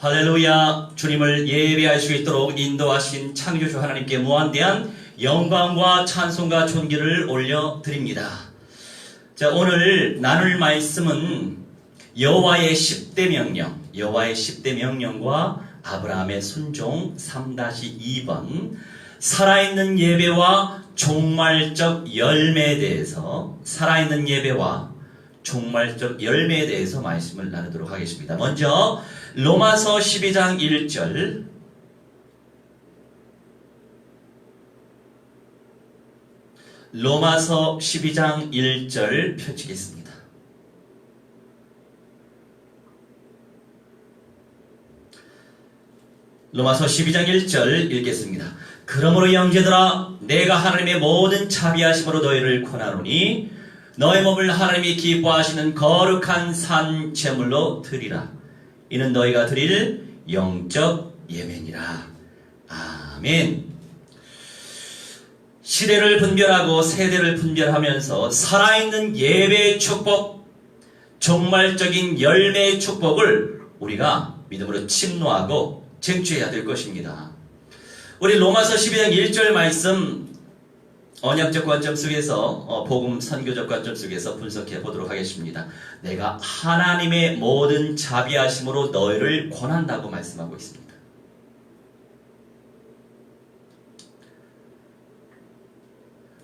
할렐루야. 주님을 예배할 수 있도록 인도하신 창조주 하나님께 무한대한 영광과 찬송과 존귀를 올려드립니다. 자, 오늘 나눌 말씀은 여호와의 10대 명령, 여호와의 10대 명령과 아브라함의 순종 3-2번 살아있는 예배와 종말적 열매에 대해서 살아있는 예배와 종말적 열매에 대해서 말씀을 나누도록 하겠습니다. 먼저 로마서 12장 1절 로마서 12장 1절 펼치겠습니다. 로마서 12장 1절 읽겠습니다. 그러므로 형제들아 내가 하나님의 모든 자비하심으로 너희를 권하노니 너희 몸을 하나님이 기뻐하시는 거룩한 산 제물로 드리라. 이는 너희가 드릴 영적 예배니라. 아멘. 시대를 분별하고 세대를 분별하면서 살아있는 예배의 축복, 종말적인 열매의 축복을 우리가 믿음으로 침노하고 쟁취해야 될 것입니다. 우리 로마서 12장 1절 말씀 언약적 관점 속에서 복음 선교적 관점 속에서 분석해 보도록 하겠습니다. 내가 하나님의 모든 자비하심으로 너희를 권한다고 말씀하고 있습니다.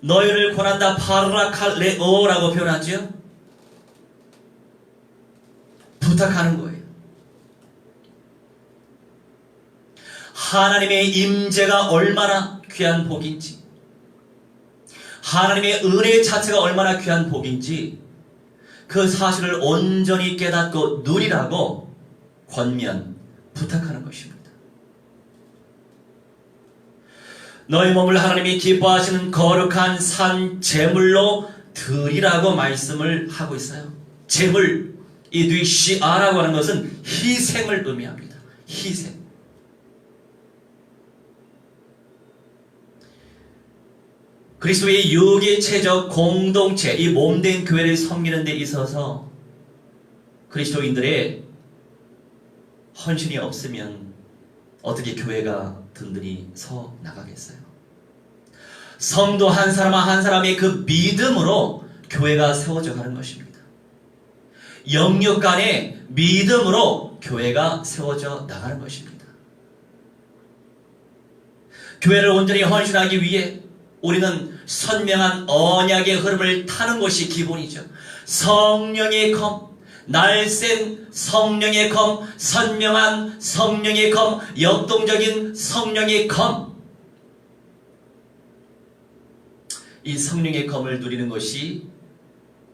너희를 권한다 파라칼레오라고 표현하죠. 부탁하는 거예요. 하나님의 임재가 얼마나 귀한 복인지, 하나님의 은혜 자체가 얼마나 귀한 복인지 그 사실을 온전히 깨닫고 누리라고 권면, 부탁하는 것입니다. 너희 몸을 하나님이 기뻐하시는 거룩한 산 제물로 드리라고 말씀을 하고 있어요. 제물, 이 뉘시아라고 하는 것은 희생을 의미합니다. 희생. 그리스도의 유기체적 공동체, 이 몸된 교회를 섬기는 데 있어서 그리스도인들의 헌신이 없으면 어떻게 교회가 든든히 서 나가겠어요? 성도 한 사람 한 사람의 그 믿음으로 교회가 세워져 가는 것입니다. 영육 간의 믿음으로 교회가 세워져 나가는 것입니다. 교회를 온전히 헌신하기 위해 우리는 선명한 언약의 흐름을 타는 것이 기본이죠. 성령의 검, 날쌘 성령의 검, 선명한 성령의 검, 역동적인 성령의 검. 이 성령의 검을 누리는 것이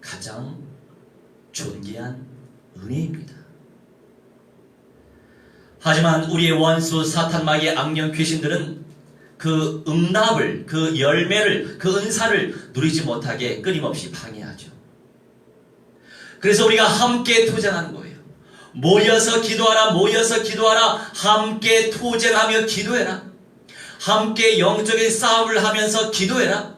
가장 존귀한 은혜입니다. 하지만 우리의 원수 사탄 마귀의 악령 귀신들은 그 응답을, 그 열매를, 그 은사를 누리지 못하게 끊임없이 방해하죠. 그래서 우리가 함께 투쟁하는 거예요. 모여서 기도하라, 모여서 기도하라, 함께 투쟁하며 기도해라. 함께 영적인 싸움을 하면서 기도해라.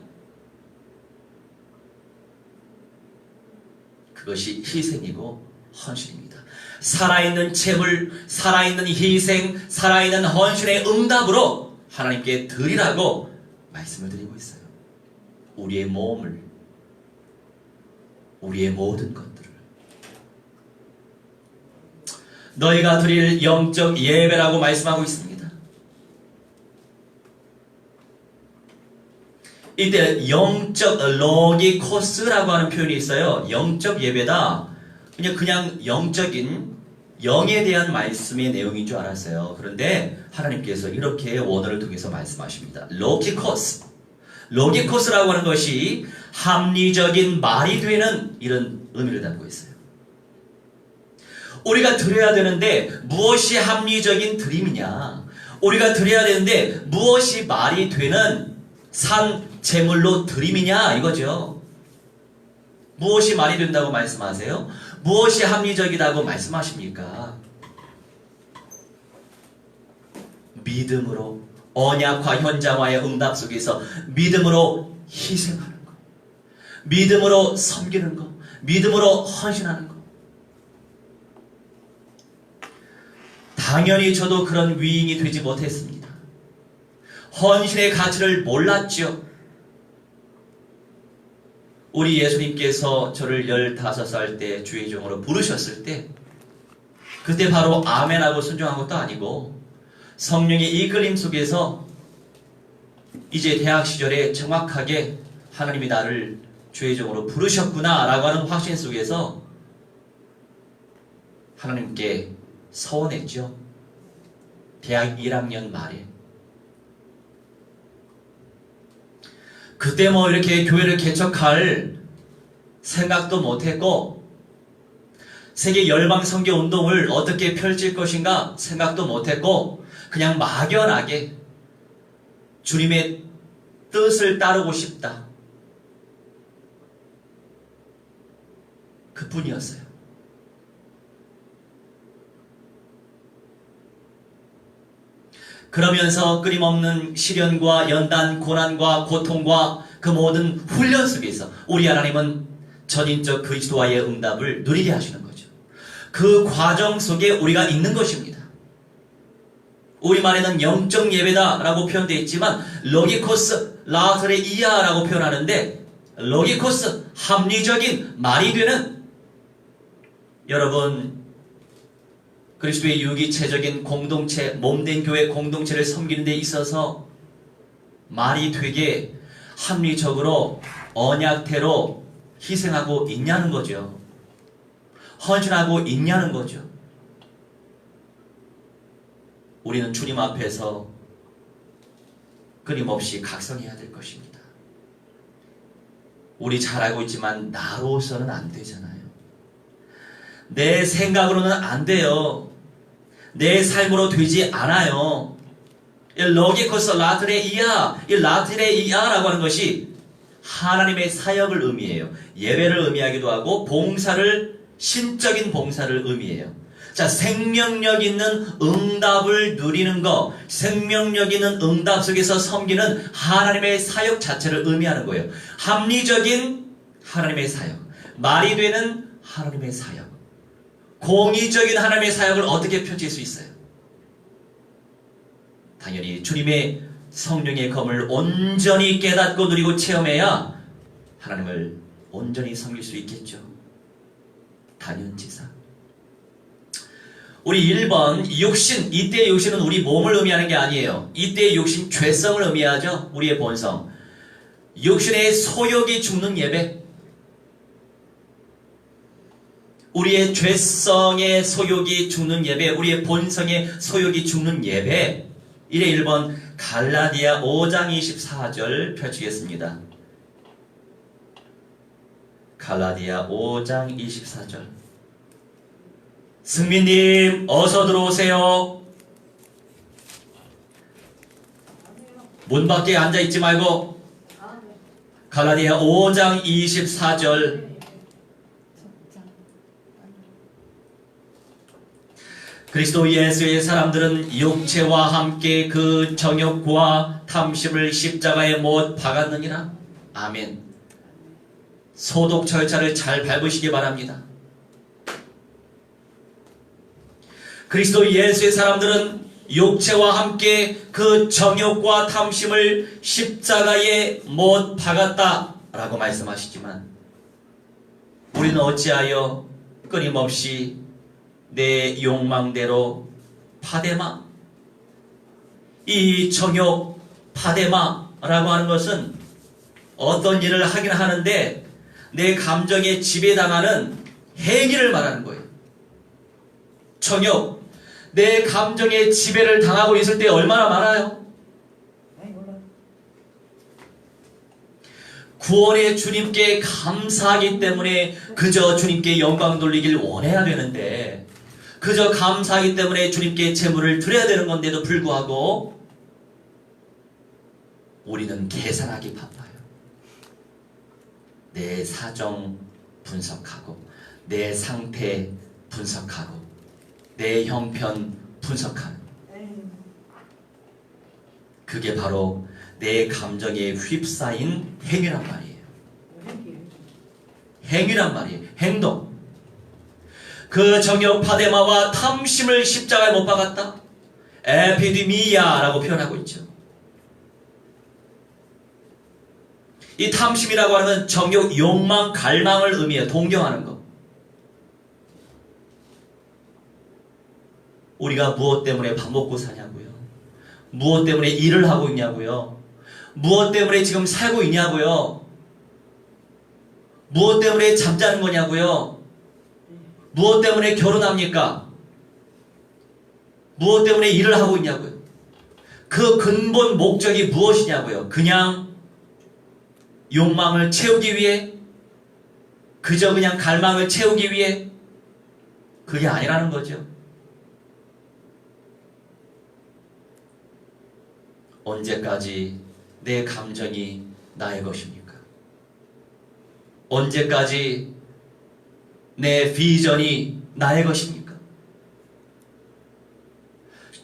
그것이 희생이고 헌신입니다. 살아있는 제물, 살아있는 희생, 살아있는 헌신의 응답으로 하나님께 드리라고 말씀을 드리고 있어요. 우리의 몸을, 우리의 모든 것들을 너희가 드릴 영적 예배라고 말씀하고 있습니다. 이때 영적 로기코스라고 하는 표현이 있어요. 영적 예배다. 그냥 영적인 영에 대한 말씀의 내용인 줄 알았어요. 그런데 하나님께서 이렇게 원어를 통해서 말씀하십니다. 로기코스. 로기코스라고 하는 것이 합리적인 말이 되는 이런 의미를 담고 있어요. 우리가 드려야 되는데 무엇이 합리적인 드림이냐? 우리가 드려야 되는데 무엇이 말이 되는 산 제물로 드림이냐? 이거죠. 무엇이 말이 된다고 말씀하세요? 무엇이 합리적이라고 말씀하십니까? 믿음으로 언약화 현장화의 응답 속에서 믿음으로 희생하는 것, 믿음으로 섬기는 것, 믿음으로 헌신하는 것. 당연히 저도 그런 위인이 되지 못했습니다. 헌신의 가치를 몰랐죠. 우리 예수님께서 저를 15살 때 주의 종으로 부르셨을 때 그때 바로 아멘하고 순종한 것도 아니고 성령의 이끌림 속에서 이제 대학 시절에 정확하게 하나님이 나를 주의 종으로 부르셨구나 라고 하는 확신 속에서 하나님께 서원했죠. 대학 1학년 말에. 그때 뭐 이렇게 교회를 개척할 생각도 못했고 세계 열방 선교 운동을 어떻게 펼칠 것인가 생각도 못했고 그냥 막연하게 주님의 뜻을 따르고 싶다. 그뿐이었어요. 그러면서 끊임없는 시련과 연단, 고난과 고통과 그 모든 훈련 속에서 우리 하나님은 전인적 그리스도와의 응답을 누리게 하시는 거죠. 그 과정 속에 우리가 있는 것입니다. 우리말에는 영적 예배다라고 표현되어 있지만 로기코스 라트레이아라고 표현하는데 로기코스 합리적인 말이 되는 여러분 그리스도의 유기체적인 공동체, 몸된 교회 공동체를 섬기는 데 있어서 말이 되게 합리적으로 언약태로 희생하고 있냐는 거죠. 헌신하고 있냐는 거죠. 우리는 주님 앞에서 끊임없이 각성해야 될 것입니다. 우리 잘 알고 있지만 나로서는 안 되잖아요. 내 생각으로는 안 돼요. 내 삶으로 되지 않아요. 로기코스 라트레이아, 이 라트레이아라고 하는 것이 하나님의 사역을 의미해요. 예배를 의미하기도 하고 봉사를, 신적인 봉사를 의미해요. 자, 생명력 있는 응답을 누리는 것, 생명력 있는 응답 속에서 섬기는 하나님의 사역 자체를 의미하는 거예요. 합리적인 하나님의 사역, 말이 되는 하나님의 사역, 공의적인 하나님의 사역을 어떻게 펼칠 수 있어요? 당연히 주님의 성령의 검을 온전히 깨닫고 누리고 체험해야 하나님을 온전히 섬길 수 있겠죠. 단연지사. 우리 1번 육신, 이때의 육신은 우리 몸을 의미하는 게 아니에요. 이때의 육신 죄성을 의미하죠. 우리의 본성. 육신의 소욕이 죽는 예배, 우리의 죄성의 소욕이 죽는 예배, 우리의 본성의 소욕이 죽는 예배. 1의 1번 갈라디아 5장 24절 펼치겠습니다. 갈라디아 5장 24절. 승민님 어서 들어오세요. 문 밖에 앉아있지 말고. 갈라디아 5장 24절. 그리스도 예수의 사람들은 육체와 함께 그 정욕과 탐심을 십자가에 못 박았느니라. 아멘. 소독 절차를 잘 밟으시기 바랍니다. 그리스도 예수의 사람들은 육체와 함께 그 정욕과 탐심을 십자가에 못 박았다 라고 말씀하시지만 우리는 어찌하여 끊임없이 내 욕망대로 파데마, 이 정욕 파데마라고 하는 것은 어떤 일을 하긴 하는데 내 감정에 지배당하는 행위를 말하는 거예요. 정욕, 내 감정에 지배를 당하고 있을 때 얼마나 많아요? 구원의 주님께 감사하기 때문에 그저 주님께 영광 돌리길 원해야 되는데, 그저 감사하기 때문에 주님께 제물을 드려야 되는 건데도 불구하고 우리는 계산하기 바빠요. 내 사정 분석하고, 내 상태 분석하고, 내 형편 분석하는, 그게 바로 내 감정에 휩싸인 행위란 말이에요. 행위란 말이에요. 행동. 그 정욕 파데마와 탐심을 십자가에 못 박았다. 에피디미아라고 표현하고 있죠. 이 탐심이라고 하는 건 정욕, 욕망, 갈망을 의미해요. 동경하는 것. 우리가 무엇 때문에 밥 먹고 사냐고요? 무엇 때문에 일을 하고 있냐고요? 무엇 때문에 지금 살고 있냐고요? 무엇 때문에 잠자는 거냐고요? 무엇 때문에 결혼합니까? 무엇 때문에 일을 하고 있냐고요? 그 근본 목적이 무엇이냐고요? 그냥 욕망을 채우기 위해? 그저 그냥 갈망을 채우기 위해? 그게 아니라는 거죠. 언제까지 내 감정이 나의 것입니까? 언제까지 내 비전이 나의 것입니까?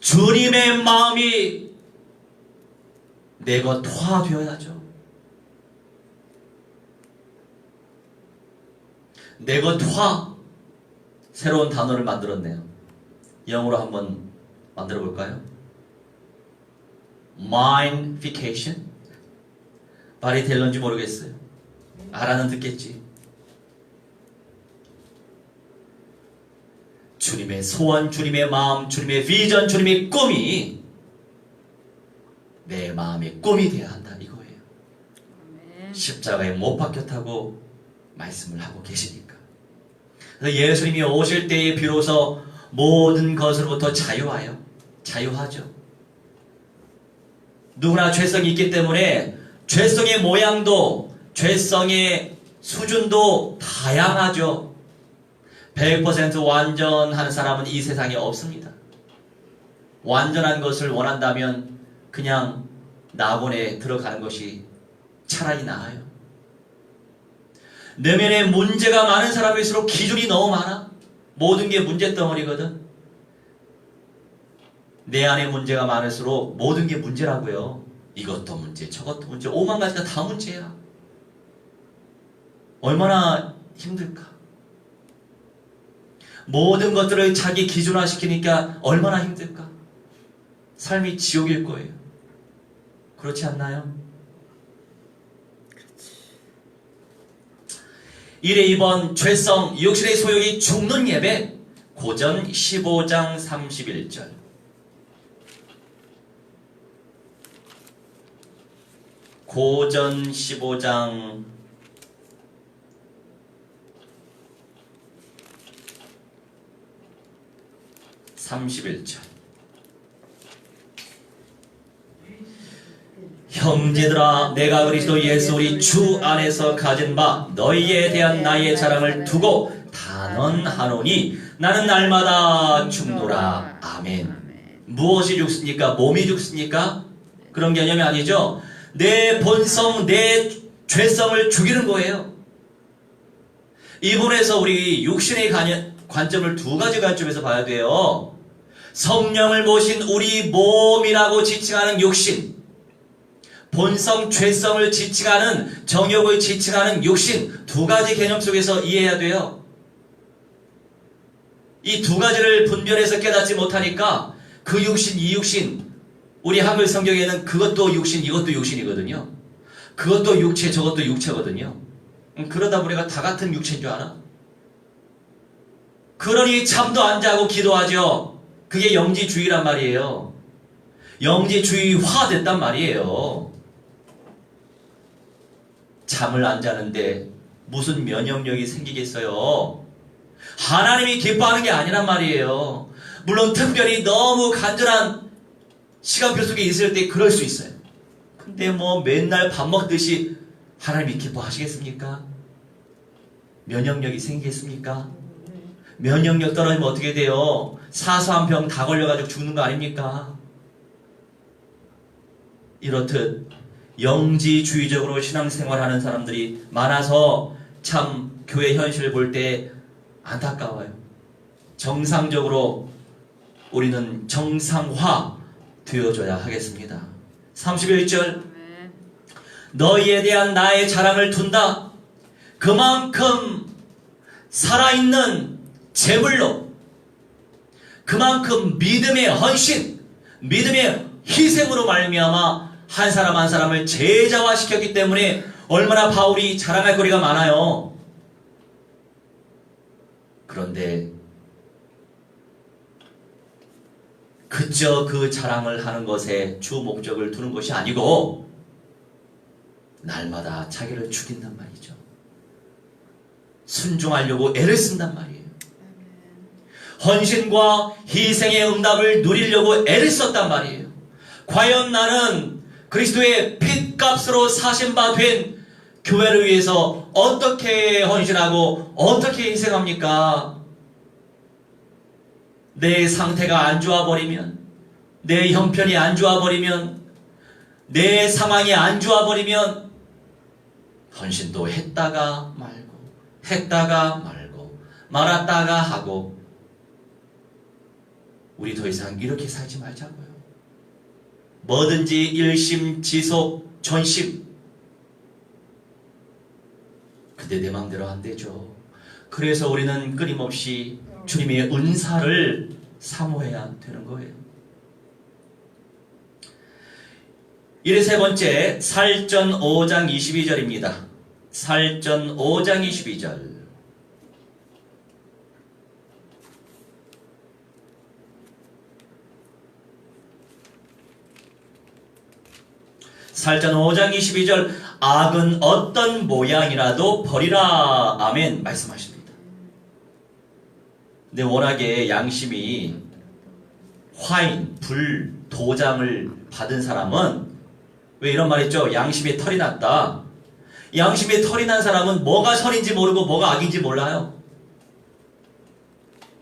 주님의 마음이 내 것 되어야죠. 내 것 새로운 단어를 만들었네요. 영어로 한번 만들어 볼까요? Mindfication? 말이 될런지 모르겠어요. 알아는 듣겠지. 주님의 소원, 주님의 마음, 주님의 비전, 주님의 꿈이 내 마음의 꿈이 되어야 한다 이거예요. 십자가에 못 박혔다고 말씀을 하고 계시니까. 그래서 예수님이 오실 때에 비로소 모든 것으로부터 자유하죠. 누구나 죄성이 있기 때문에 죄성의 모양도 죄성의 수준도 다양하죠. 100% 완전한 사람은 이 세상에 없습니다. 완전한 것을 원한다면 그냥 낙원에 들어가는 것이 차라리 나아요. 내면에 문제가 많은 사람일수록 기준이 너무 많아. 모든 게 문제덩어리거든. 내 안에 문제가 많을수록 모든 게 문제라고요. 이것도 문제, 저것도 문제, 오만 가지가 다 문제야. 얼마나 힘들까? 모든 것들을 자기 기준화시키니까 얼마나 힘들까? 삶이 지옥일 거예요. 그렇지 않나요? 1회 2번 죄성, 육신의 소욕이 죽는 예배 고전 15장 31절. 고전 15장 31절. 형제들아, 내가 그리스도 예수 우리 주 안에서 가진 바 너희에 대한 나의 자랑을 두고 단언하노니 나는 날마다 죽노라. 아멘. 무엇이 죽습니까? 몸이 죽습니까? 그런 개념이 아니죠. 내 본성, 내 죄성을 죽이는 거예요. 이 부분에서 우리 육신의 관점을 두 가지 관점에서 봐야 돼요. 성령을 모신 우리 몸이라고 지칭하는 육신, 본성, 죄성을 지칭하는, 정욕을 지칭하는 육신, 두 가지 개념 속에서 이해해야 돼요. 이 두 가지를 분별해서 깨닫지 못하니까 그 육신, 이 육신, 우리 한글 성경에는 그것도 육신, 이것도 육신이거든요. 그것도 육체, 저것도 육체거든요. 그러다 보니까 다 같은 육체인 줄 알아? 그러니 잠도 안 자고 기도하죠. 그게 영지주의란 말이에요. 영지주의화 됐단 말이에요. 잠을 안 자는데 무슨 면역력이 생기겠어요? 하나님이 기뻐하는 게 아니란 말이에요. 물론 특별히 너무 간절한 시간표 속에 있을 때 그럴 수 있어요. 근데 뭐 맨날 밥 먹듯이 하나님이 기뻐하시겠습니까? 면역력이 생기겠습니까? 면역력 떨어지면 어떻게 돼요? 사소한 병 다 걸려가지고 죽는 거 아닙니까? 이렇듯 영지주의적으로 신앙생활하는 사람들이 많아서 참 교회 현실을 볼 때 안타까워요. 정상적으로 우리는 정상화 되어줘야 하겠습니다. 31절. 너희에 대한 나의 자랑을 둔다. 그만큼 살아있는 제물로, 그만큼 믿음의 헌신, 믿음의 희생으로 말미암아 한 사람 한 사람을 제자화시켰기 때문에 얼마나 바울이 자랑할 거리가 많아요. 그런데 그저 그 자랑을 하는 것에 주 목적을 두는 것이 아니고 날마다 자기를 죽인단 말이죠. 순종하려고 애를 쓴단 말이에요. 헌신과 희생의 응답을 누리려고 애를 썼단 말이에요. 과연 나는 그리스도의 핏값으로 사신 바 된 교회를 위해서 어떻게 헌신하고 어떻게 희생합니까? 내 상태가 안 좋아버리면, 내 형편이 안 좋아버리면, 내 상황이 안 좋아버리면 헌신도 했다가 말고, 했다가 말고, 말았다가 하고, 우리 더 이상 이렇게 살지 말자고요. 뭐든지 일심, 지속, 전심. 근데 내 마음대로 안 되죠. 그래서 우리는 끊임없이 주님의 은사를 사모해야 되는 거예요. 이래 세 번째, 살전 5장 22절입니다. 살전 5장 22절. 살전 5장 22절. 악은 어떤 모양이라도 버리라. 아멘. 말씀하십니다. 근데 워낙에 양심이 화인, 불, 도장을 받은 사람은 왜 이런 말 있죠? 양심에 털이 났다. 양심에 털이 난 사람은 뭐가 선인지 모르고 뭐가 악인지 몰라요.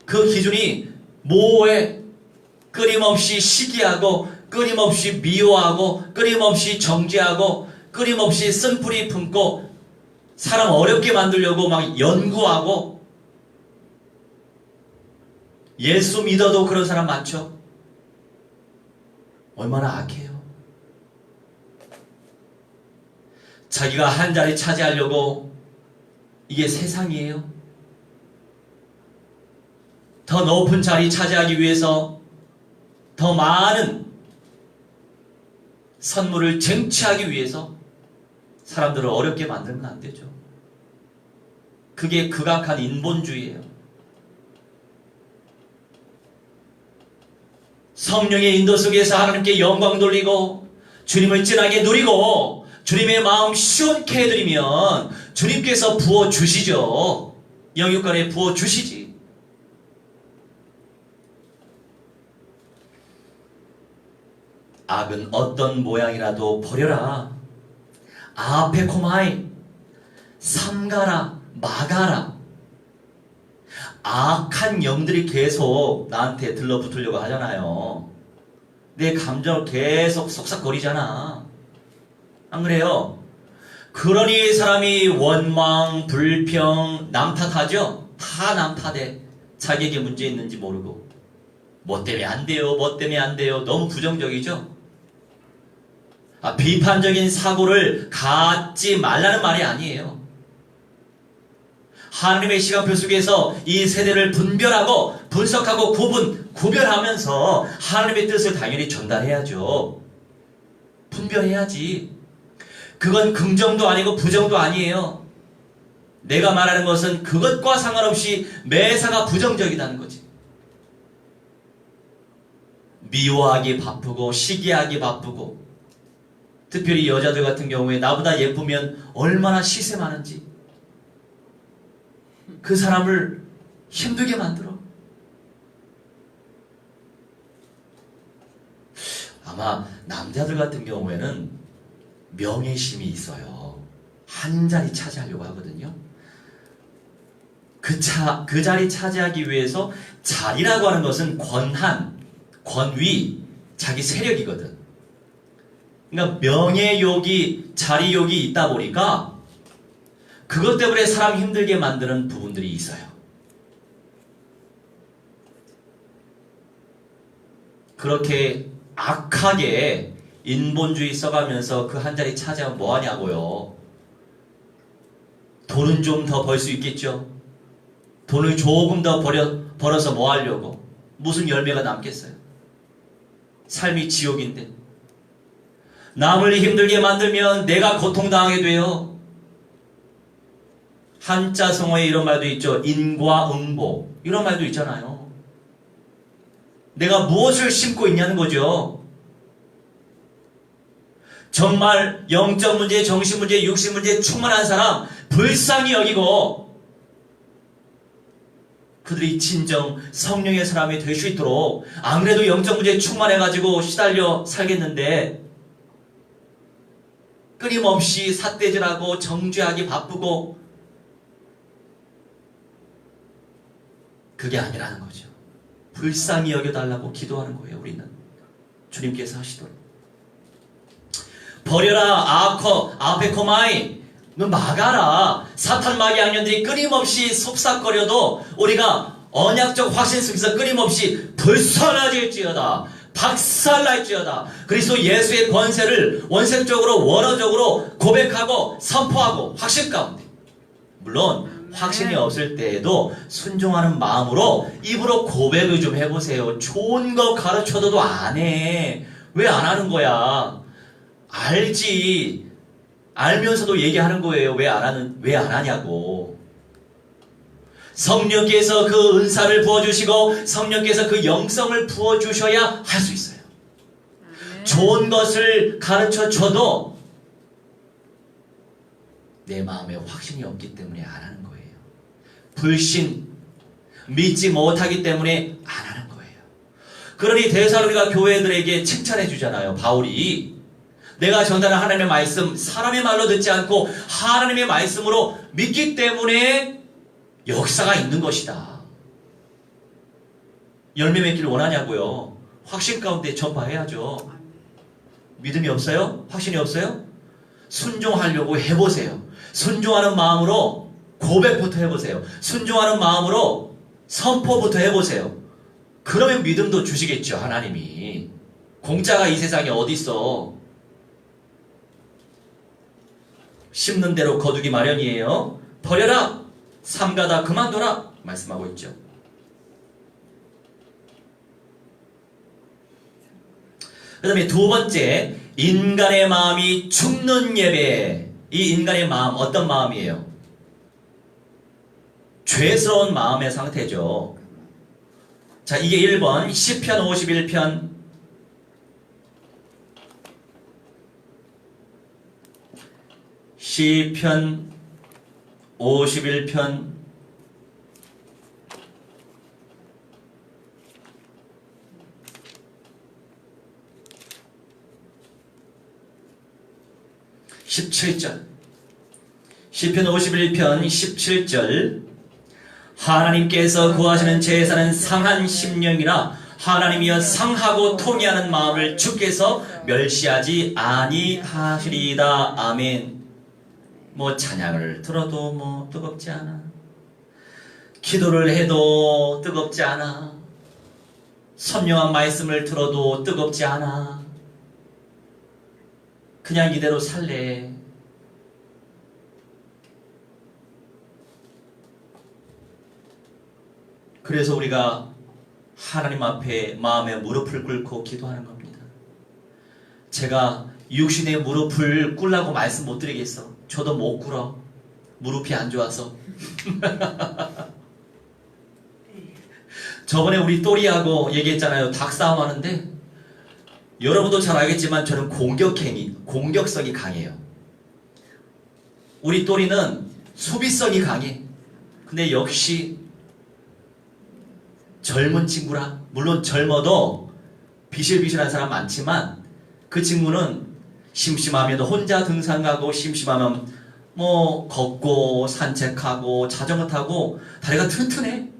그 기준이 모호해. 끊임없이 시기하고, 끊임없이 미워하고, 끊임없이 정죄하고, 끊임없이 쓴뿌리 품고, 사람 어렵게 만들려고 막 연구하고, 예수 믿어도 그런 사람 많죠? 얼마나 악해요. 자기가 한 자리 차지하려고, 이게 세상이에요. 더 높은 자리 차지하기 위해서 더 많은 선물을 쟁취하기 위해서 사람들을 어렵게 만들면 안 되죠. 그게 극악한 인본주의예요. 성령의 인도 속에서 하나님께 영광 돌리고 주님을 진하게 누리고 주님의 마음 시원케 해드리면 주님께서 부어주시죠. 영육간에 부어주시지. 악은 어떤 모양이라도 버려라. 아페코마이, 삼가라, 마가라. 악한 영들이 계속 나한테 들러붙으려고 하잖아요. 내 감정을 계속 속삭거리잖아. 안 그래요? 그러니 사람이 원망, 불평, 남 탓하죠? 다 남 탓해. 자기에게 문제 있는지 모르고. 뭐 때문에 안 돼요? 뭐 때문에 안 돼요? 너무 부정적이죠? 비판적인 사고를 갖지 말라는 말이 아니에요. 하나님의 시간표 속에서 이 세대를 분별하고 분석하고 구별하면서 하나님의 뜻을 당연히 전달해야죠. 분별해야지. 그건 긍정도 아니고 부정도 아니에요. 내가 말하는 것은 그것과 상관없이 매사가 부정적이라는 거지. 미워하기 바쁘고 시기하기 바쁘고, 특별히 여자들 같은 경우에 나보다 예쁘면 얼마나 시세 많은지 그 사람을 힘들게 만들어. 아마 남자들 같은 경우에는 명예심이 있어요. 한 자리 차지하려고 하거든요. 그 자리 차지하기 위해서, 자리라고 하는 것은 권한, 권위, 자기 세력이거든. 그러니까 명예욕이, 자리욕이 있다 보니까 그것 때문에 사람 힘들게 만드는 부분들이 있어요. 그렇게 악하게 인본주의 써가면서 그 한 자리 차지하면 뭐하냐고요. 돈은 좀 더 벌 수 있겠죠. 돈을 조금 더 벌어서 뭐 하려고? 무슨 열매가 남겠어요? 삶이 지옥인데. 남을 힘들게 만들면 내가 고통당하게 돼요. 한자 성어에 이런 말도 있죠. 인과응보. 이런 말도 있잖아요. 내가 무엇을 심고 있냐는 거죠. 정말 영적 문제, 정신 문제, 육신 문제에 충만한 사람 불쌍히 여기고 그들이 진정 성령의 사람이 될 수 있도록 안 그래도 영적 문제에 충만해가지고 시달려 살겠는데 끊임없이 삿대질하고 정죄하기 바쁘고 그게 아니라는 거죠. 불쌍히 여겨달라고 기도하는 거예요. 우리는 주님께서 하시도록. 버려라 아페코마이, 너 막아라. 사탄 마귀 악령들이 끊임없이 속삭거려도 우리가 언약적 확신 속에서 끊임없이 불살라질지어다, 박살날지어다. 그리스도 예수의 권세를 원색적으로 원어적으로 고백하고 선포하고 확신 가운데, 물론 확신이 없을 때에도 순종하는 마음으로 입으로 고백을 좀 해보세요. 좋은 거 가르쳐줘도 안 해. 왜 안 하는 거야? 알지. 알면서도 얘기하는 거예요. 왜 안 하냐고. 성령께서 그 은사를 부어주시고 성령께서 그 영성을 부어주셔야 할 수 있어요. 좋은 것을 가르쳐줘도 내 마음에 확신이 없기 때문에 안 하는 거예요. 불신, 믿지 못하기 때문에 안 하는 거예요. 그러니 데살로니가 교회들에게 칭찬해 주잖아요. 바울이 내가 전하는 하나님의 말씀 사람의 말로 듣지 않고 하나님의 말씀으로 믿기 때문에 역사가 있는 것이다. 열매 맺기를 원하냐고요. 확신 가운데 전파해야죠. 믿음이 없어요? 확신이 없어요? 순종하려고 해보세요. 순종하는 마음으로 고백부터 해보세요. 순종하는 마음으로 선포부터 해보세요. 그러면 믿음도 주시겠죠. 하나님이. 공짜가 이 세상에 어디 있어. 심는 대로 거두기 마련이에요. 버려라. 삼가다 그만둬라. 말씀하고 있죠. 그 다음에 두 번째, 인간의 마음이 죽는 예배. 이 인간의 마음 어떤 마음이에요? 죄스러운 마음의 상태죠. 자, 이게 1번 시편 51편 시편 51편 17절. 시편 51편 17절. 하나님께서 구하시는 제사는 상한 심령이라 하나님이여 상하고 통회하는 마음을 주께서 멸시하지 아니하시리이다. 아멘. 뭐 찬양을 들어도 뭐 뜨겁지 않아. 기도를 해도 뜨겁지 않아. 선명한 말씀을 들어도 뜨겁지 않아. 그냥 이대로 살래. 그래서 우리가 하나님 앞에 마음의 무릎을 꿇고 기도하는 겁니다. 제가 육신의 무릎을 꿇라고 말씀 못 드리겠어. 저도 못 꿇어. 무릎이 안 좋아서. 저번에 우리 또리하고 얘기했잖아요. 닭싸움 하는데 여러분도 잘 알겠지만 저는 공격성이 강해요. 우리 또리는 수비성이 강해. 근데 역시 젊은 친구라. 물론 젊어도 비실비실한 사람 많지만 그 친구는 심심하면 혼자 등산 가고 심심하면 뭐 걷고 산책하고 자전거 타고 다리가 튼튼해.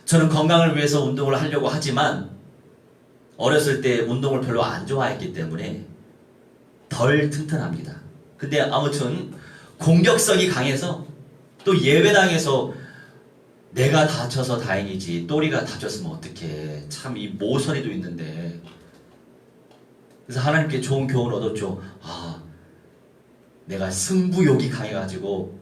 저는 건강을 위해서 운동을 하려고 하지만 어렸을 때 운동을 별로 안 좋아했기 때문에 덜 튼튼합니다. 근데 아무튼 공격성이 강해서 또 예배당에서 내가 다쳐서 다행이지 또리가 다쳤으면 어떡해. 참 이 모서리도 있는데. 그래서 하나님께 좋은 교훈을 얻었죠. 아, 내가 승부욕이 강해가지고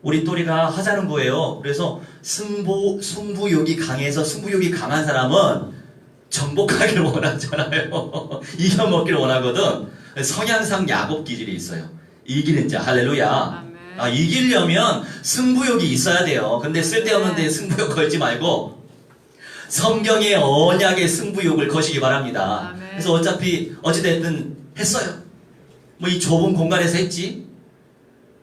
우리 또리가 하자는 거예요. 그래서 승부욕이 강해서 승부욕이 강한 사람은 정복하기를 원하잖아요. 이겨먹기를 원하거든. 성향상 야곱 기질이 있어요. 이기는 자, 할렐루야. 아멘. 이기려면 승부욕이 있어야 돼요. 근데 쓸데없는데 승부욕 걸지 말고 성경의 언약의 승부욕을 거시기 바랍니다. 아멘. 그래서 어차피 어찌됐든 했어요. 뭐 이 좁은 공간에서 했지.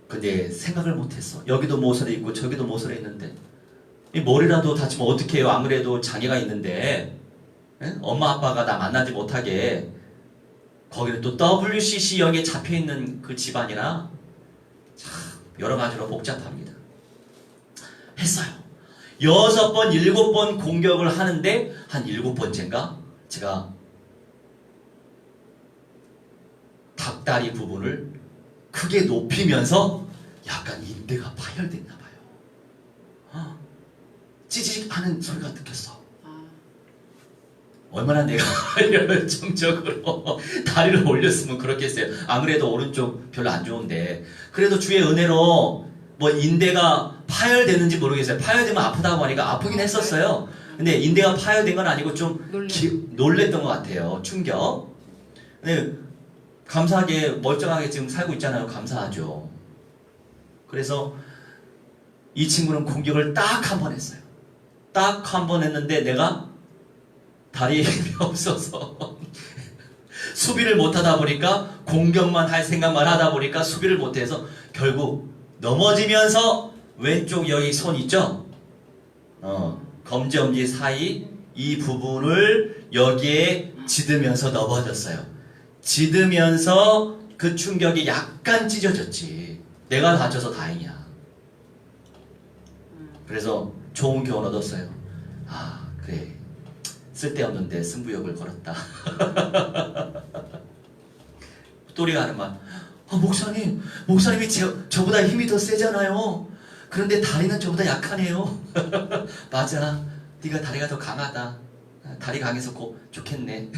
근데 생각을 못했어. 여기도 모서리 있고 저기도 모서리 있는데 이 머리라도 다치면 어떻게 해요? 안 그래도 장애가 있는데 예? 엄마 아빠가 나 만나지 못하게 거기는 또 WCC역에 잡혀있는 그 집안이라 참 여러 가지로 복잡합니다. 했어요. 6번, 7번 공격을 하는데 한 7번째인가 제가 닭다리 부분을 크게 높이면서 약간 인대가 파열됐나 봐요. 찌직 하는 소리가 느꼈어. 얼마나 내가 열정적으로 다리를 올렸으면 그렇겠어요. 안 그래도 오른쪽 별로 안 좋은데 그래도 주의 은혜로 뭐 인대가 파열됐는지 모르겠어요. 파열되면 아프다고 하니까 아프긴 했었어요. 근데 인대가 파열된 건 아니고 좀 놀랬던 것 같아요. 충격. 근데 감사하게 멀쩡하게 지금 살고 있잖아요. 감사하죠. 그래서 이 친구는 공격을 딱 한 번 했어요. 딱 한 번 했는데 내가 다리에 힘이 없어서 수비를 못하다 보니까 공격만 할 생각만 하다 보니까 수비를 못해서 결국 넘어지면서 왼쪽 여기 손 있죠? 검지엄지 사이 이 부분을 여기에 짖으면서 넘어졌어요. 짖으면서 그 충격이 약간 찢어졌지. 내가 다쳐서 다행이야. 그래서 좋은 교훈 얻었어요. 아 그래 쓸데없는데 승부욕을 걸었다. 또리가 하는 말. 목사님이 저보다 힘이 더 세잖아요. 그런데 다리는 저보다 약하네요. 맞아. 네가 다리가 더 강하다. 다리 강해서 좋겠네.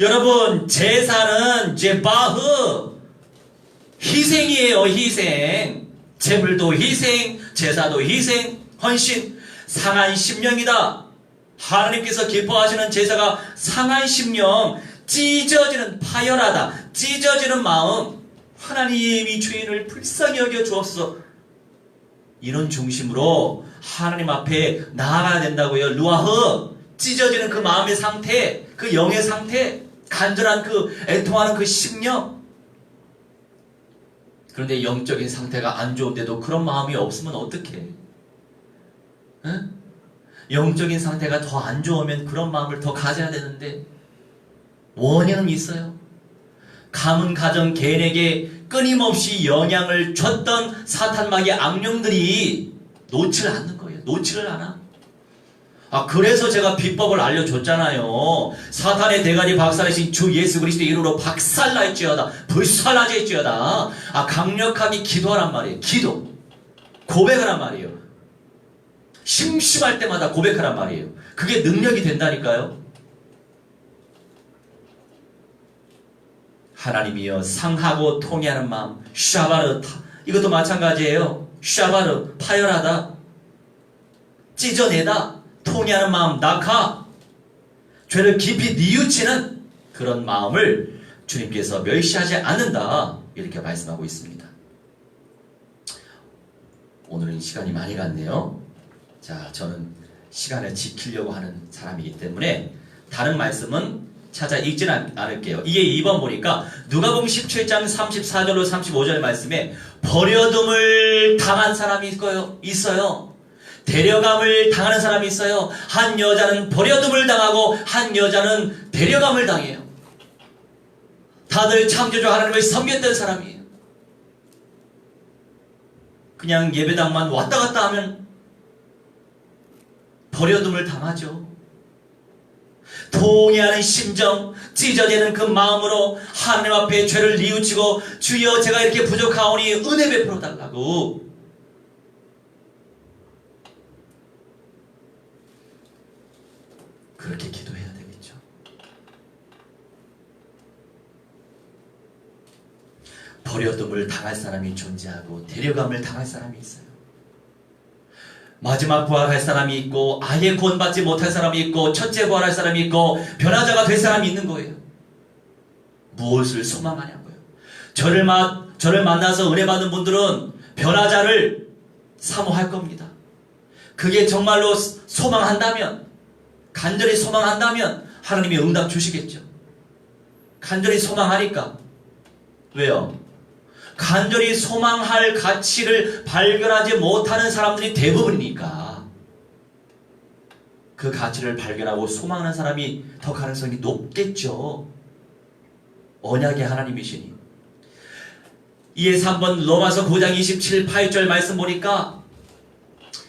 여러분 제사는 제바흐 희생이에요. 희생. 제물도 희생, 제사도 희생, 헌신. 상한 심령이다. 하나님께서 기뻐하시는 제사가 상한 심령, 찢어지는 파열하다, 찢어지는 마음. 하나님이 죄인을 불쌍히 여겨 주옵소서. 이런 중심으로 하나님 앞에 나아가야 된다고요. 루아흐, 찢어지는 그 마음의 상태, 그 영의 상태, 간절한 그 애통하는 그 심령. 그런데 영적인 상태가 안 좋은데도 그런 마음이 없으면 어떡해? 응? 영적인 상태가 더 안 좋으면 그런 마음을 더 가져야 되는데 원인은 있어요. 가문 가정 개인에게 끊임없이 영향을 줬던 사탄마귀의 악령들이 놓지를 않는 거예요. 놓지를 않아. 그래서 제가 비법을 알려줬잖아요. 사탄의 대가리 박살내신 주 예수 그리스도의 이름으로 박살날지어다. 불살라질지어다. 강력하게 기도하란 말이에요. 기도. 고백하란 말이에요. 심심할 때마다 고백하란 말이에요. 그게 능력이 된다니까요. 하나님이여 상하고 통해하는 마음. 샤바르. 이것도 마찬가지예요. 샤바르. 파열하다. 찢어내다. 통해하는 마음. 낙하. 죄를 깊이 뉘우치는 그런 마음을 주님께서 멸시하지 않는다. 이렇게 말씀하고 있습니다. 오늘은 시간이 많이 갔네요. 자, 저는 시간을 지키려고 하는 사람이기 때문에 다른 말씀은 찾아 읽지는 않을게요. 이게 2번 보니까 누가복음 17장 34절로 35절 말씀에 버려둠을 당한 사람이 있어요. 데려감을 당하는 사람이 있어요. 한 여자는 버려둠을 당하고 한 여자는 데려감을 당해요. 다들 창조주 하나님을 섬겼던 사람이에요. 그냥 예배당만 왔다 갔다 하면 버려둠을 당하죠. 통해하는 심정, 찢어지는 그 마음으로 하나님 앞에 죄를 뉘우치고 주여 제가 이렇게 부족하오니 은혜 베풀어 달라고. 그렇게 기도해야 되겠죠. 버려둠을 당할 사람이 존재하고 데려감을 당할 사람이 있어요. 마지막 부활할 사람이 있고 아예 구원받지 못할 사람이 있고 첫째 부활할 사람이 있고 변화자가 될 사람이 있는 거예요. 무엇을 소망하냐고요. 저를 만나서 은혜 받는 분들은 변화자를 사모할 겁니다. 그게 정말로 소망한다면, 간절히 소망한다면 하나님이 응답 주시겠죠. 간절히 소망하니까. 왜요? 간절히 소망할 가치를 발견하지 못하는 사람들이 대부분이니까 그 가치를 발견하고 소망하는 사람이 더 가능성이 높겠죠. 언약의 하나님이시니. 이에서 한번 로마서 9장 27, 8절 말씀 보니까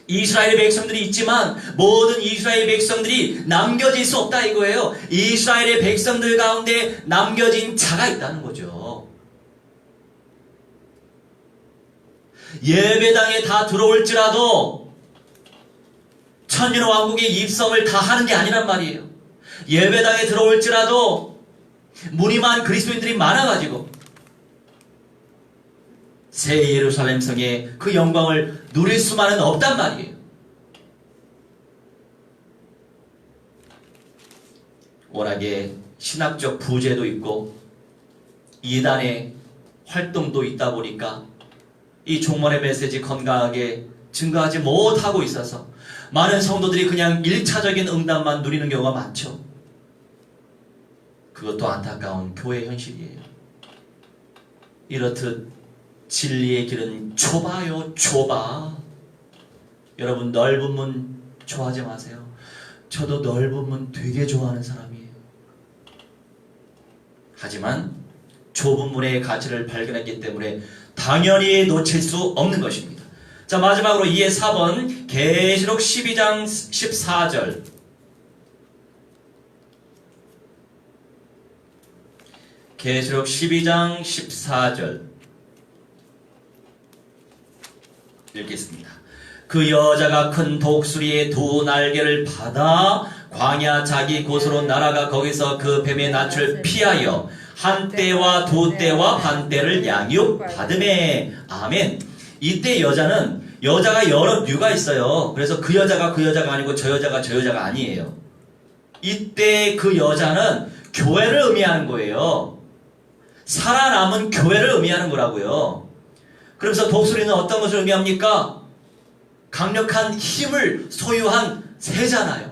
이스라엘의 백성들이 있지만 모든 이스라엘 백성들이 남겨질 수 없다 이거예요. 이스라엘의 백성들 가운데 남겨진 자가 있다는 거죠. 예배당에 다 들어올지라도 천년왕국의 입성을 다 하는 게 아니란 말이에요. 예배당에 들어올지라도 무늬만 그리스도인들이 많아가지고 새 예루살렘 성에 그 영광을 누릴 수만은 없단 말이에요. 워낙에 신학적 부재도 있고 이단의 활동도 있다 보니까 이 종말의 메시지 건강하게 증거하지 못하고 있어서 많은 성도들이 그냥 1차적인 응답만 누리는 경우가 많죠. 그것도 안타까운 교회 현실이에요. 이렇듯 진리의 길은 좁아요, 좁아. 여러분 넓은 문 좋아하지 마세요. 저도 넓은 문 되게 좋아하는 사람이에요. 하지만 좁은 문의 가치를 발견했기 때문에 당연히 놓칠 수 없는 것입니다. 자, 마지막으로 2의 4번 계시록 12장 14절. 계시록 12장 14절 읽겠습니다. 그 여자가 큰 독수리의 두 날개를 받아 광야 자기 곳으로 날아가 거기서 그 뱀의 낯을 피하여 한 때와 두 때와 반 때를 양육받으매. 아멘. 이때 여자가 여러 류가 있어요. 그래서 그 여자가 아니고 저 여자가 아니에요. 이때 그 여자는 교회를 의미하는 거예요. 살아남은 교회를 의미하는 거라고요. 그러면서 독수리는 어떤 것을 의미합니까? 강력한 힘을 소유한 새잖아요.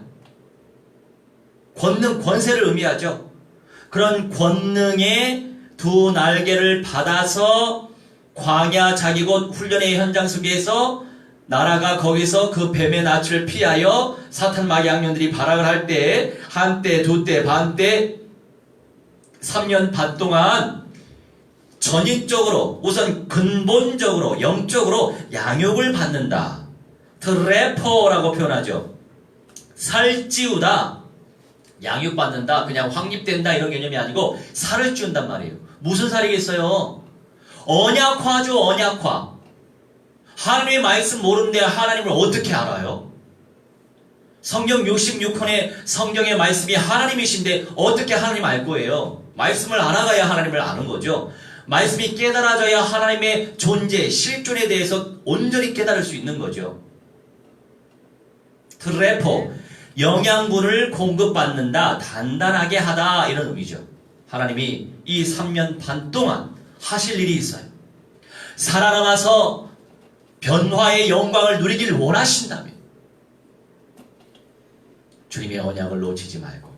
권능, 권세를 의미하죠. 그런 권능의 두 날개를 받아서 광야 자기 곳 훈련의 현장 속에서 나라가 거기서 그 뱀의 낯을 피하여 사탄 마귀 악령들이 발악을 할 때 한 때, 두 때, 반 때, 3년 반 동안 전인적으로 우선 근본적으로 영적으로 양육을 받는다. 트래퍼라고 표현하죠. 살찌우다, 양육받는다, 그냥 확립된다 이런 개념이 아니고 살을 찌운단 말이에요. 무슨 살이겠어요? 언약화죠, 언약화. 하나님의 말씀 모르는데 하나님을 어떻게 알아요? 성경 66권의 성경의 말씀이 하나님이신데 어떻게 하나님 알 거예요? 말씀을 알아가야 하나님을 아는 거죠. 말씀이 깨달아져야 하나님의 존재, 실존에 대해서 온전히 깨달을 수 있는 거죠. 트래퍼, 영양분을 공급받는다, 단단하게 하다 이런 의미죠. 하나님이 이 3년 반 동안 하실 일이 있어요. 살아남아서 변화의 영광을 누리길 원하신다면 주님의 언약을 놓치지 말고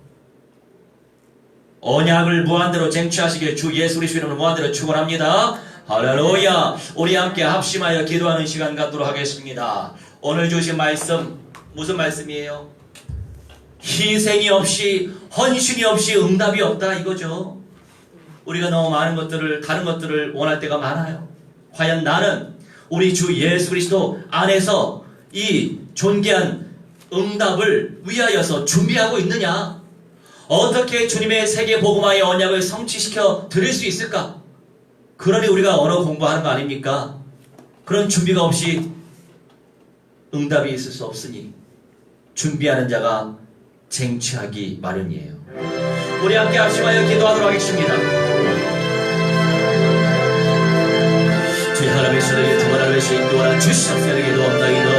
언약을 무한대로 쟁취하시길 주 예수 그리스도 이름으로 무한대로 축원합니다. 할렐루야. 우리 함께 합심하여 기도하는 시간 갖도록 하겠습니다. 오늘 주신 말씀 무슨 말씀이에요? 희생이 없이 헌신이 없이 응답이 없다 이거죠. 우리가 너무 많은 것들을 다른 것들을 원할 때가 많아요. 과연 나는 우리 주 예수 그리스도 안에서 이 존귀한 응답을 위하여서 준비하고 있느냐? 어떻게 주님의 세계 복음화의 언약을 성취시켜 드릴 수 있을까? 그러니 우리가 언어 공부하는 거 아닙니까? 그런 준비가 없이 응답이 있을 수 없으니 준비하는 자가 쟁취하기 마련이에요. 우리 함께 합심하여 기도하도록 하겠습니다. 하나님의 신에게 주만하는 신도라 주시옵소서 기도합나이다.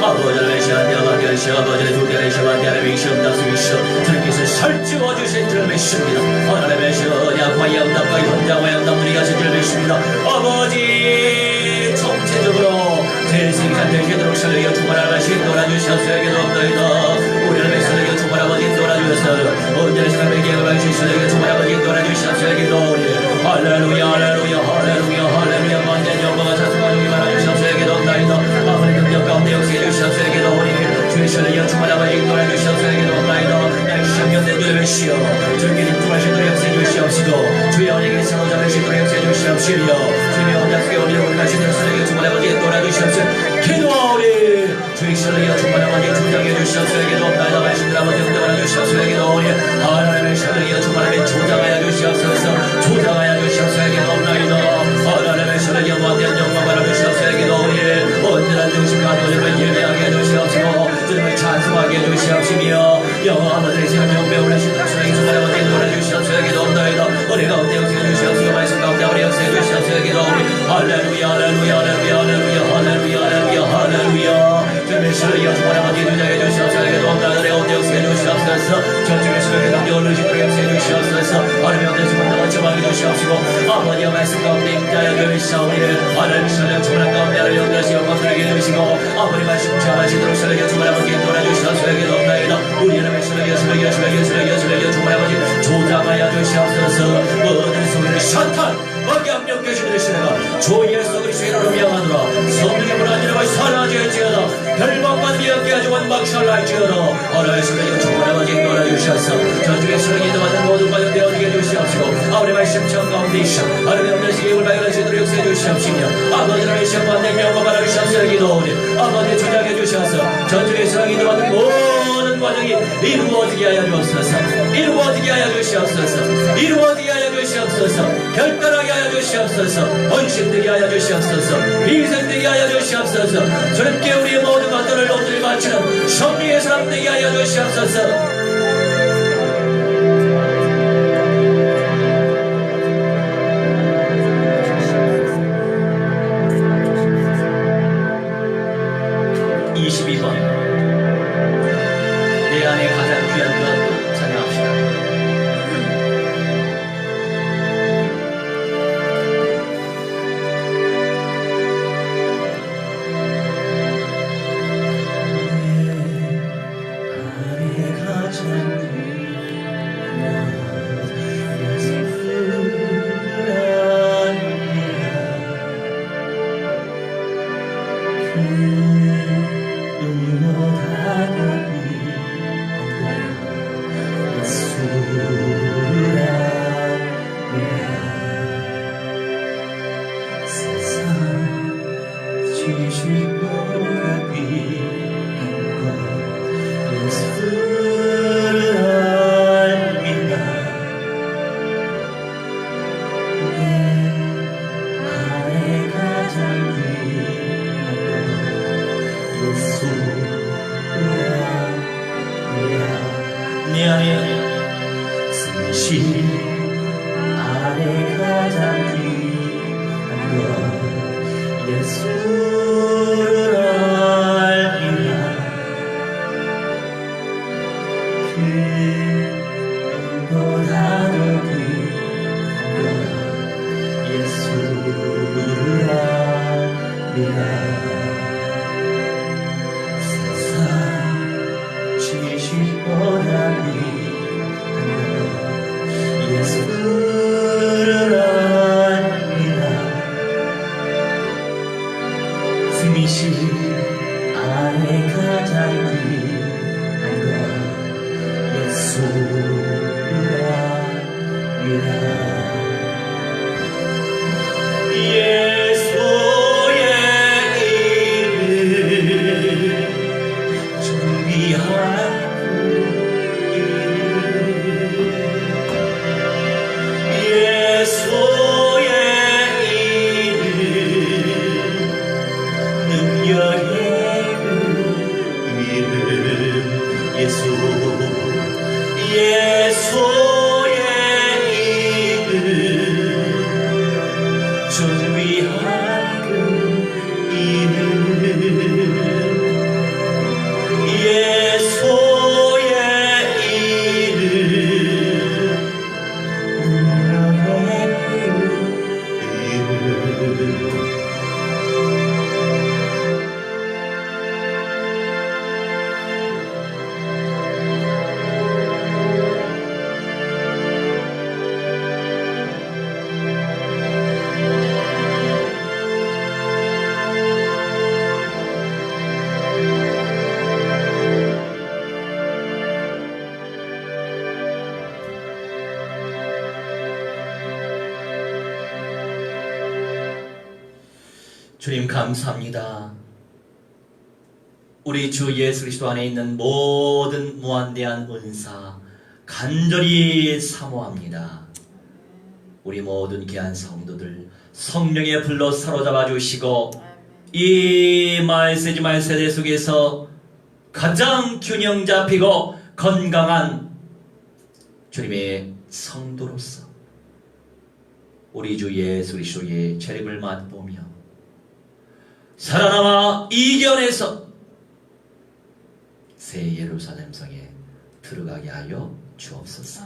아버지 하나님의 시한대 아버지 시 아버지의 두대의 시한대 하나님의 시험답습이 시험 주님께서 설주어 주신 줄 믿습니다. 하나님의 시원야 과양답과 현장 과양답들이 가신 줄 믿습니다. 아버지 총체적으로 대승산 되시도록 설레게 주만하는 신도라 주시옵소서 기도합나이다. 우리 하나님의 신에게 주만아버지 인도라 주셔서 언제나 시간을 기억하는 신에게 주만아버지 인도라 주시옵소서 기도하오니 할렐루야 할렐루야 할렐루야 할렐루야 만전 영광과 찬송과 용이 많아 주시옵소서 기도합나이다. 아버지 능력 가운데 역사해 주시옵소서 기도하오니 주의 신에게 주만아버지 인도라 주시옵소서 기도합나이다. 나의 시험견된 주님의 시여 주님께 집중하시도록 역사해 주시옵시고 주의 언에게 사로잡으시도록 역사해 주시옵시며 주님의 언약속에 우리를 올라가시도록 신에게 주만아버지 인도라 주시옵소서 기도하오니 주의 신에게 주만아버지 주장해 주시옵소서 기도합나이다. 말씀들 아버지 응답하여 주시옵소서 기도하오니 하나님의 신에게 주만아버지 조장하여 주시옵소서 조장하여 주시옵소서 기도합나이다. 하나님의 신에게 무한대한 영광 받아 주시옵소서 기도하오니 언제나 중심과 도전을 예배하게 해주시옵시고 주님을 찬송하게 해주시옵시며 영화 아버지의 시간 영배 올라시도록 신에게 주만아버지 인도해 주시옵소서 기도합나이다. 우리 가운데 역사해 주시옵시고 말씀 가운데 우리 역사해 주시옵소서 기도하오니 할렐루야 할렐루야 할렐루야 할렐루야 할렐루야 할렐루야 할렐루야 주님의 신에게 주만아버지 주장해 주시옵소서 기도합나이다. 우리 가운데 역사해 주시옵소서 전주의 신에게 가운데 올라시도록 역사해 주시옵소서 하나님의 언제 주만아버지 정하게 주시옵시고 아버지의 말씀 가운데 임자여 주시옵소서 하나님의 신에게 주만 가운데 하나님의 언제 영광 드리게 주시고 아버지 말씀 전하시도록 신에게 주만아버지 인도해 주시옵소서 기도합나이다. 우리 하나님의 신에게 주만아버지 조장하여 주시옵소서 모든 소리를 사탄 억양력 교시들의 신에가 주 예수 그리스도의 이름으로 명하노라. 성령의 문안이라고 사라질지어다. 별방만 미역게 가지고 막살날지어다. 하나님의 신에게 주만아버지 인도해 주시옵소서 전주의 신에게 인도받는 모든 과정 되어지게 해주시옵시고 아버지 말씀 전 가운데 있어 하나님의 없는 시기를 발견하시도록 역사해 주시옵시며 아버지 하나님의 시험받는 영광 받아주시옵소서 기도하오니 아버지 조장해 주셔서 전주의 신에게 인도받는 모든 과정이 이루어지게 하여 주옵소서 이루어지게 하여 주시옵소서 이루어지게 하여 주시옵소서 결단하게 하여 주시옵소서 헌신되게 하여 주시옵소서 희생되게 하여 주시옵소서 주님께 우리의 모든 것들을 온전히 바치는 성리의 사람 되게 하여 주시옵소서. 내 안에 가장 귀한 것 찬양합시다. 내 안에 승신 안에 가장 귀한 것 예수를 알리라. 그보다 더 귀한 것 예수를 알리라. 세상 지식보다 귀한 것 주님 감사합니다. 우리 주 예수 그리스도 안에 있는 모든 무한대한 은사 간절히 사모합니다. 우리 모든 귀한 성도들 성령의 불로 사로잡아 주시고 이 말세지말 세대 속에서 가장 균형 잡히고 건강한 주님의 성도로서 우리 주 예수 그리스도의 재림을 맛보며 살아남아 이겨내서 새 예루살렘 성에 들어가게 하여 주옵소서.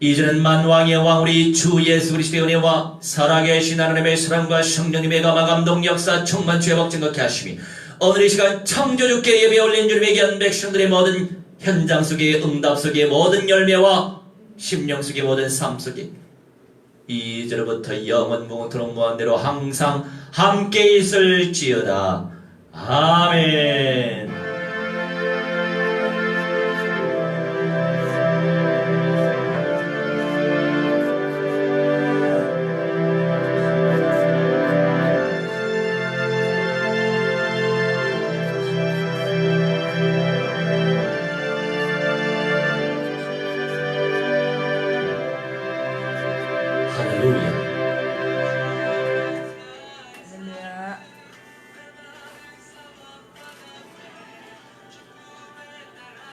이제는 만왕의 왕 우리 주 예수 그리스도의 은혜와 살아계신 하나님의 사랑과 성령님의 감화 감동 역사 충만 주의 복 증거케 하시니 오늘 이 시간 창조주께 예배 올린 주님의 귀한 백성들의 모든 현장 속의 응답 속의 모든 열매와 심령 속의 모든 삶 속에 이제로부터 영원 무궁토록 무한대로 항상 함께 있을지어다. 아멘.